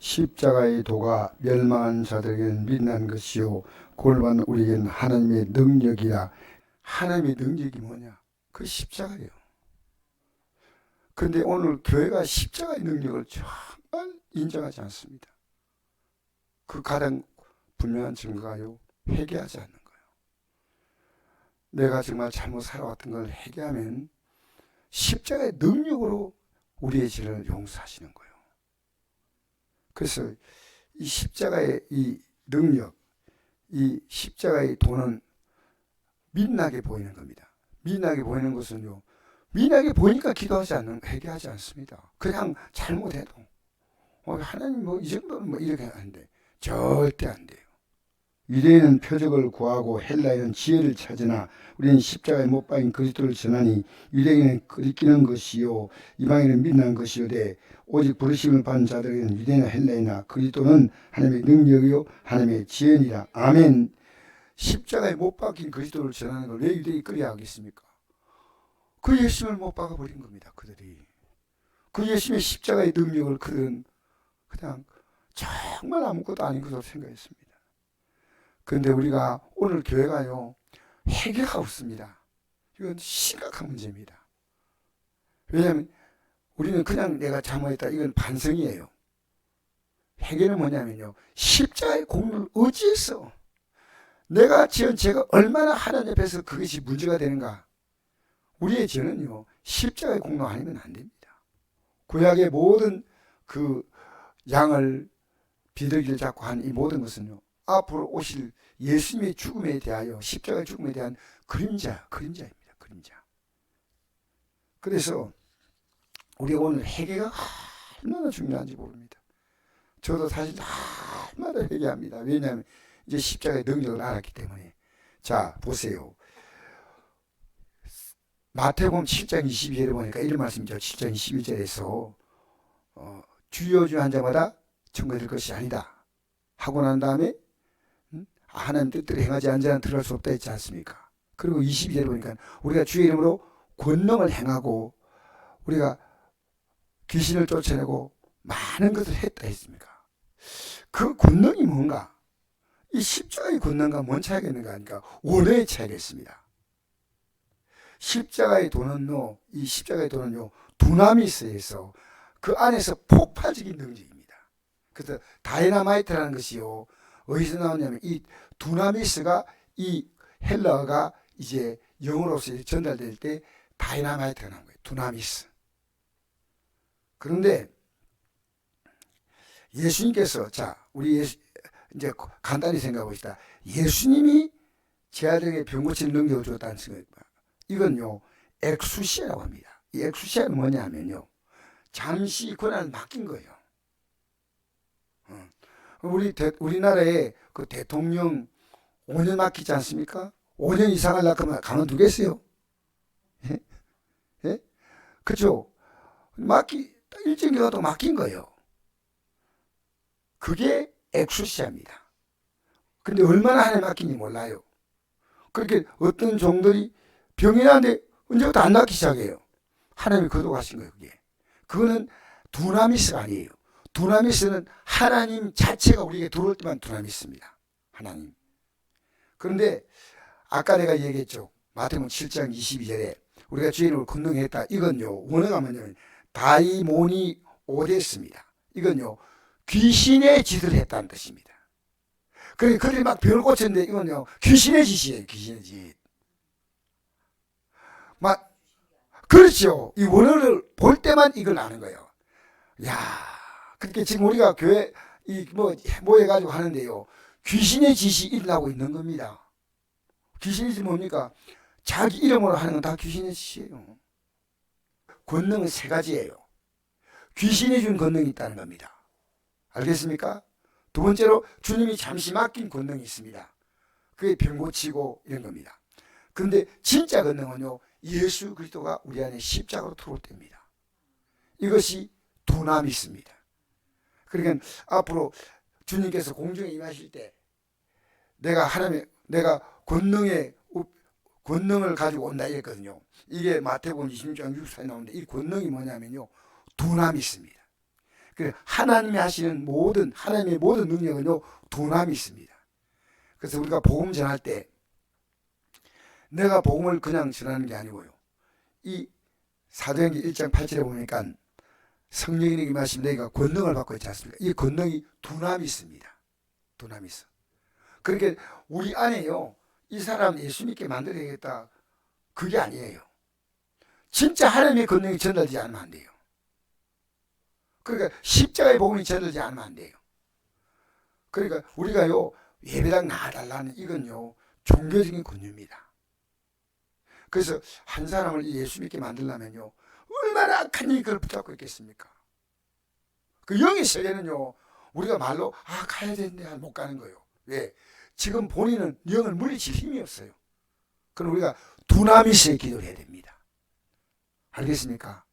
십자가의 도가 멸망한 자들에게는 빛난 것이요 골반 우리에게는 하나님의 능력이라. 하나님의 능력이 뭐냐? 그 십자가예요. 그런데 오늘 교회가 십자가의 능력을 정말 인정하지 않습니다. 그 가장 분명한 증거가요, 회개하지 않는 거예요. 내가 정말 잘못 살아왔던 걸 회개하면 십자가의 능력으로 우리의 죄를 용서하시는 거예요. 그래서 이 십자가의 이 능력, 이 십자가의 도는 민나게 보이는 겁니다. 민나게 보이는 것은요, 민나게 보이니까 기도하지 않는, 회개하지 않습니다. 그냥 잘못해도 하나님 뭐 이 정도는 뭐 이렇게 하는데 절대 안 돼요. 유대인은 표적을 구하고 헬라인은 지혜를 찾으나 우리는 십자가에 못 박인 그리스도를 전하니 유대인은 끓이는 것이요 이방인은 빛난 것이요되 오직 부르심을 받은 자들에게는 유대인이나 헬라이나 그리스도는 하나님의 능력이요 하나님의 지혜니라. 아멘. 십자가에 못 박힌 그리스도를 전하는 걸 왜 유대인이 끌어야 하겠습니까? 그 예수님을 못 박아버린 겁니다. 그들이. 그 예수님의 십자가의 능력을 그들은 그냥 정말 아무것도 아닌 것으로 생각했습니다. 그런데 우리가 오늘 교회가요, 회개가 없습니다. 이건 심각한 문제입니다. 왜냐하면 우리는 그냥 내가 잘못했다, 이건 반성이에요. 회개는 뭐냐면요, 십자가의 공로를 의지해서 내가 지은 죄가 얼마나 하나님 앞에서 그것이 문제가 되는가. 우리의 죄는요, 십자가의 공로 아니면 안 됩니다. 구약의 모든 그 양을 비둘기를 잡고 한 이 모든 것은요, 앞으로 오실 예수님의 죽음에 대하여, 십자가의 죽음에 대한 그림자입니다. 그림자. 그래서 우리가 오늘 회개가 얼마나 중요한지 모릅니다. 저도 사실 날마다 회개합니다. 왜냐하면 이제 십자가의 능력을 알았기 때문에. 자, 보세요. 마태복음 7장 22절에 보니까 이런 말씀이죠. 7장 22절에서 주여 주여 한 자마다 천국에 들 것이 아니다 하고 난 다음에 하나님 뜻대로 행하지 않은 자는 들어갈 수 없다 했지 않습니까? 그리고 22절에 보니까 우리가 주의 이름으로 권능을 행하고 우리가 귀신을 쫓아내고 많은 것을 했다 했습니까? 그 권능이 뭔가? 이 십자가의 권능과 뭔 차이가 있는가 하니까 원어의 차이가 있습니다. 십자가의 도는요, 이 십자가의 도는요, 두나미스에서 그 안에서 폭발적인 능력입니다. 그래서 다이나마이트라는 것이요, 어디서 나오냐면 이 두나미스가 이 헬라어가 이제 영어로서 전달될 때 다이나마이트가 나온 거예요. 두나미스. 그런데 예수님께서, 자, 우리 이제 간단히 생각해 봅시다. 예수님이 제 아들에게 병 고치는 능력을 줬다는 생각. 이건요, 엑수시아라고 합니다. 이 엑수시아는 뭐냐 하면요, 잠시 권한을 맡긴 거예요. 우리나라에 그 대통령 5년 맡기지 않습니까? 5년 이상 하려면 가만두겠어요? 예? 예? 그죠? 일정 기간 동안 맡긴 거예요. 그게 엑수시아입니다. 근데 얼마나 하나님 맡긴지 몰라요. 그렇게 어떤 종들이 병이 나는데 언제부터 안 낫기 시작해요. 하나님이 거둬가신 거예요. 그거는 두나미스가 아니에요. 두나미스는 하나님 자체가 우리에게 들어올 때만 두나미스입니다. 하나님. 그런데 아까 내가 얘기했죠. 마태복음 7장 22절에 우리가 주의 이름으로 권능했다. 이건요, 원어가 뭐냐면 다이모니 오데스입니다. 이건요, 귀신의 짓을 했다는 뜻입니다. 그러니까 그들이 막 병을 고쳤는데 이건요, 귀신의 짓이에요. 귀신의 짓. 그렇죠. 이 원어를 볼 때만 이걸 아는 거예요. 야, 그렇게 지금 우리가 교회 모여가지고 하는데요, 귀신의 짓이 일어나고 있는 겁니다. 귀신의 짓이 뭡니까? 자기 이름으로 하는 건 다 귀신의 짓이에요. 권능은 세 가지예요. 귀신이 준 권능이 있다는 겁니다. 알겠습니까? 두 번째로 주님이 잠시 맡긴 권능이 있습니다. 그게 병 고치고 이런 겁니다. 그런데 진짜 권능은요, 예수 그리스도가 우리 안에 십자가로 들어올 때입니다. 이것이 두나미스입니다. 그러니까 앞으로 주님께서 공중에 임하실 때 내가 권능을 가지고 온다 이랬거든요. 이게 마태복음 26장 64에 나오는데 이 권능이 뭐냐면요, 두나미스입니다. 하나님이 하시는 하나님의 모든 능력은요, 두나미 있습니다. 그래서 우리가 복음 전할 때 내가 복음을 그냥 전하는 게 아니고요. 이 사도행전 1장 8절에 보니까 성령이 임하시면 너희가 권능을 받고 있지 않습니까? 이 권능이 두나미 있습니다. 두나미 있어. 그러니까 우리 안에요, 이 사람 예수 믿게 만들어야겠다, 그게 아니에요. 진짜 하나님의 권능이 전달되지 않으면 안 돼요. 그러니까 십자가의 복음이 전달되지 않으면 안 돼요. 그러니까 우리가요, 예배당 나와달라는 이건요, 종교적인 권유입니다. 그래서 한 사람을 예수 믿게 만들려면요, 얼마나 악한 일이 그걸 붙잡고 있겠습니까? 그 영의 세계는요, 우리가 말로 가야 되는데 못 가는 거예요. 왜? 지금 본인은 영을 물리칠 힘이 없어요. 그럼 우리가 두나미스의 기도를 해야 됩니다. 알겠습니까?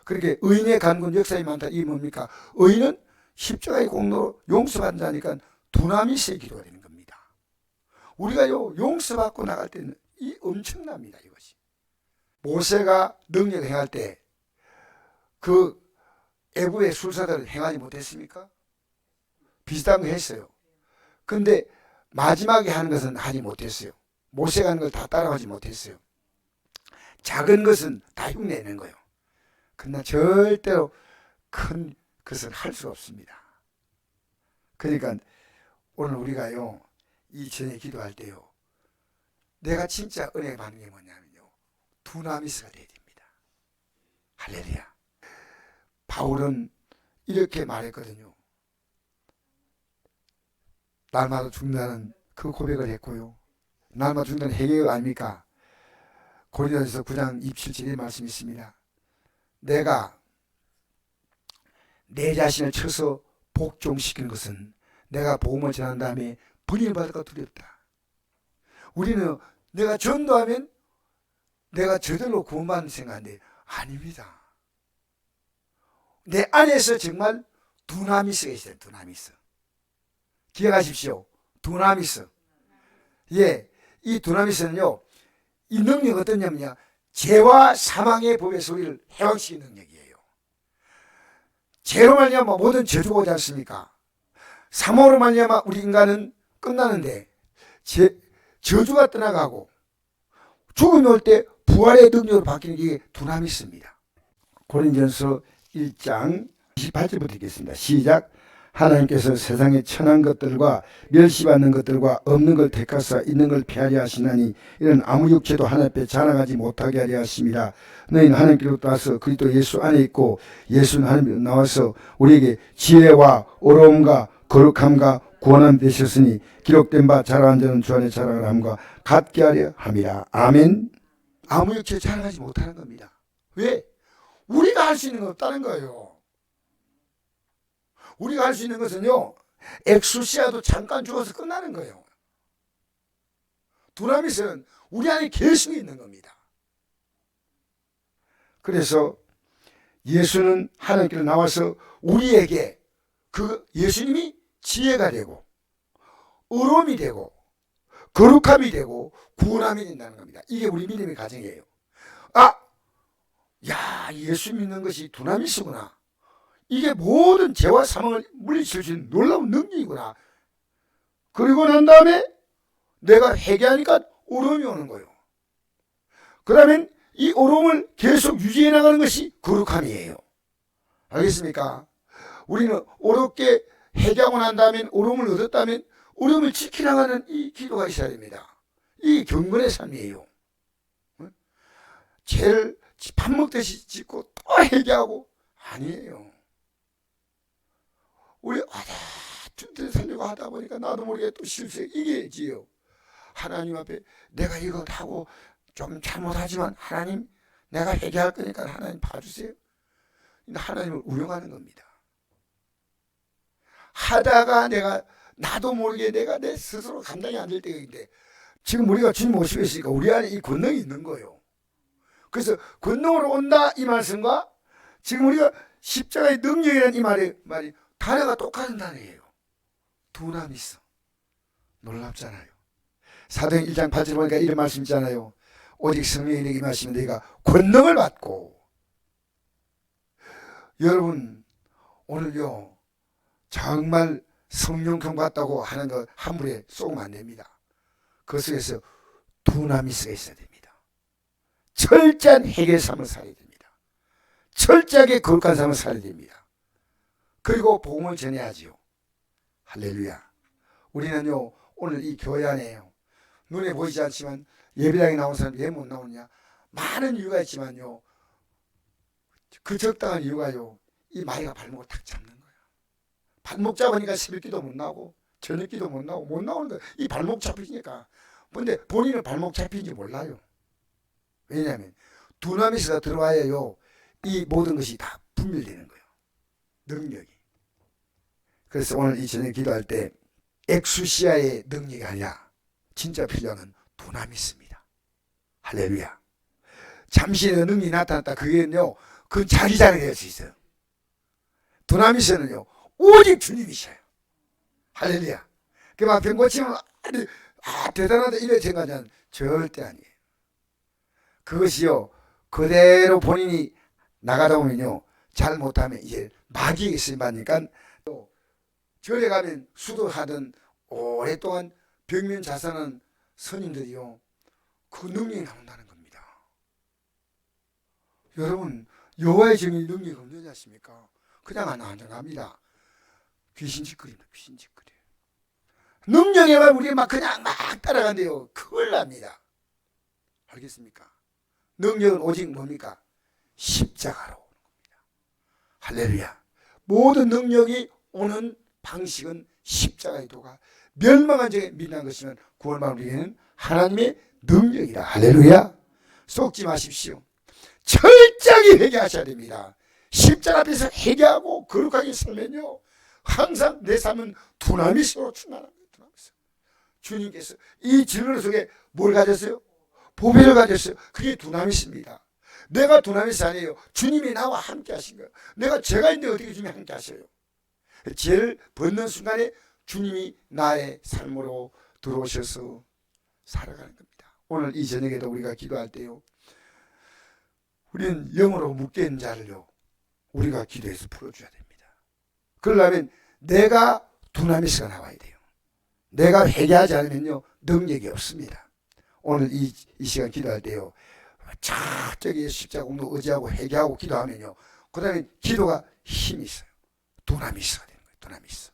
그렇게 의인의 간군 역사에 많다. 이게 뭡니까? 의인은 십자가의 공로로 용서받는다니까 두나미스의 기도가 되는 겁니다. 우리가요, 용서받고 나갈 때는 이 엄청납니다. 이것이. 모세가 능력 행할 때 그 애굽의 술사들을 행하지 못했습니까? 비슷한 거 했어요. 근데 마지막에 하는 것은 하지 못했어요. 모세가 하는 걸 다 따라가지 못했어요. 작은 것은 다 흉내내는 거예요. 그러나 절대로 큰 것을 할 수 없습니다. 그러니까 오늘 우리가요, 이 전에 기도할 때요, 내가 진짜 은혜 받는 게 뭐냐면요, 두나미스가 돼야 됩니다. 할렐루야. 바울은 이렇게 말했거든요. 날마다 죽는다는 그 고백을 했고요. 날마다 죽는다는 해결 아닙니까? 고린도전서 9장 27절의 말씀이 있습니다. 내가 내 자신을 쳐서 복종시키는 것은 내가 복음을 전한 다음에 분임을 받을까 두렵다. 우리는 내가 전도하면 내가 저절로 구원받는 생각인데 아닙니다. 내 안에서 정말 두나미스가 있어요. 두나미스. 기억하십시오. 두나미스. 예, 이 두나미스는요, 이 능력이 어떤 냐면요, 죄와 사망의 법의 소리를 해방시키는 능력이에요. 죄로 말미암아 모든 저주가 오지 않습니까? 사망으로 말미암아 우리 인간은 끝나는데 저주가 떠나가고 죽음이 올 때 부활의 능력으로 바뀌는 게 두나미스입니다. 고린도전서 1장 28절부터 읽겠습니다. 시작. 하나님께서 세상의 천한 것들과 멸시받는 것들과 없는 걸 택하사 있는 걸 피하려 하시나니 이는 아무 육체도 하나님 앞에 자랑하지 못하게 하려 하심이라. 너희는 하나님께로부터 와서 그리스도 예수 안에 있고 예수는 하나님께로 나와서 우리에게 지혜와 어려움과 거룩함과 구원함 되셨으니 기록된 바 자랑한 자는 주 안에 자랑을 함과 같게 하려 함이라. 아멘. 아무 육체 자랑하지 못하는 겁니다. 왜? 우리가 할 수 있는 건 없다는 거예요. 우리가 할 수 있는 것은요, 엑소시아도 잠깐 죽어서 끝나는 거예요. 두나미스는 우리 안에 계속 있는 겁니다. 그래서 예수는 하나님께로 나와서 우리에게 그 예수님이 지혜가 되고 의로움이 되고 거룩함이 되고 구원함이 된다는 겁니다. 이게 우리 믿음의 가정이에요. 야, 예수 믿는 것이 두나미스구나. 이게 모든 죄와 사망을 물리칠 수 있는 놀라운 능력이구나. 그리고 난 다음에 내가 회개하니까 어려움이 오는 거예요. 그러면 이 어려움을 계속 유지해 나가는 것이 거룩함이에요. 알겠습니까? 우리는 어렵게 회개하고 난 다음에 어려움을 얻었다면 어려움을 지켜나가는 이 기도가 있어야 됩니다. 이 경건의 삶이에요. 죄를 밥 먹듯이 짓고 또 회개하고 아니에요. 우리 주님을 살려고 하다 보니까 나도 모르게 또 실수해. 이게 지요. 하나님 앞에 내가 이거 하고 좀 잘못하지만 하나님 내가 회개할 거니까 하나님 봐주세요. 하나님을 우롱하는 겁니다. 하다가 나도 모르게 내가 내 스스로 감당이 안 될 때가 있는데 지금 우리가 주님 모시고 있으니까 우리 안에 이 권능이 있는 거예요. 그래서 권능으로 온다 이 말씀과 지금 우리가 십자가의 능력이라는 이 말이 단어가 똑같은 단어예요. 두나미스. 놀랍잖아요. 사도행 1장 8절 보니까 이런 말씀 있잖아요. 오직 성령이 내게 임하시면 너희가 권능을 받고. 여러분, 오늘요 정말 성령통 받다고 하는 거 함부로 쏘면 안 됩니다. 그 속에서 두나미스가 있어야 됩니다. 철저한 회개 삶을 살아야 됩니다. 철저하게 거룩한 삶을 살아야 됩니다. 그리고 복음을 전해야지요. 할렐루야. 우리는요 오늘 이 교회 안에요 눈에 보이지 않지만 예배당에 나온 사람이 왜 못 나오느냐, 많은 이유가 있지만요 그 적당한 이유가요 이 마귀가 발목을 탁 잡는 거예요. 발목 잡으니까 새벽기도 못 나오고 저녁기도 못 나오는 거예요. 이 발목 잡히니까. 근데 본인은 발목 잡히는지 몰라요. 왜냐하면 두나미스가 들어와야요 이 모든 것이 다 분별되는 거예요. 능력이. 그래서 오늘 이 저녁 기도할 때 엑수시아의 능력이 아니라 진짜 필요한 건 두나미스입니다. 할렐루야. 잠시 능력이 나타났다. 그게는요 그 자기 자랑이 될 수 있어요. 두나미스는요 오직 주님이셔요. 할렐루야. 그막 병 고치면 대단하다 이래 생각하면 절대 아니에요. 그것이요 그대로 본인이 나가다 보면요 잘못하면 이제 마귀에게 쓰임받으니까 또 절에 가면 수도하던 오랫동안 벽면 자선한 선임들이요 그 능력이 나온다는 겁니다. 여러분 여호와의 정의 능력이 없느냐 하십니까? 그냥 안 합니다. 귀신짓거리입니다. 귀신짓거리. 능력에만 우리가 막 그냥 막 따라간대요. 큰일 납니다. 알겠습니까? 능력은 오직 뭡니까? 십자가로 오는 겁니다. 할렐루야. 모든 능력이 오는 방식은 십자가의 도가 멸망한 적에 미련한 것이면 구원받은 우리에게는 하나님의 능력이다. 할렐루야. 속지 마십시오. 철저하게 회개하셔야 됩니다. 십자가 앞에서 회개하고 거룩하게 살면요 항상 내 삶은 두나미스로 충만합니다. 두나미스. 주님께서 이 진로 속에 뭘 가졌어요? 보배를 가졌어요. 그게 두나미스입니다. 내가 두나미스 아니에요. 주님이 나와 함께 하신 거예요. 내가 죄가 있는데 어떻게 주님이 함께 하셔요? 죄를 벗는 순간에 주님이 나의 삶으로 들어오셔서 살아가는 겁니다. 오늘 이 저녁에도 우리가 기도할 때요 우리는 영으로 묶여있는 자를요 우리가 기도해서 풀어줘야 됩니다. 그러려면 내가 두나미스가 나와야 돼요. 내가 회개하지 않으면요 능력이 없습니다. 오늘 이 시간 기도할 때요 저기 십자가 공로 의지하고 회개하고 기도하면요 그 다음에 기도가 힘이 있어요. 두나미스가 되는 거예요. 두나미스.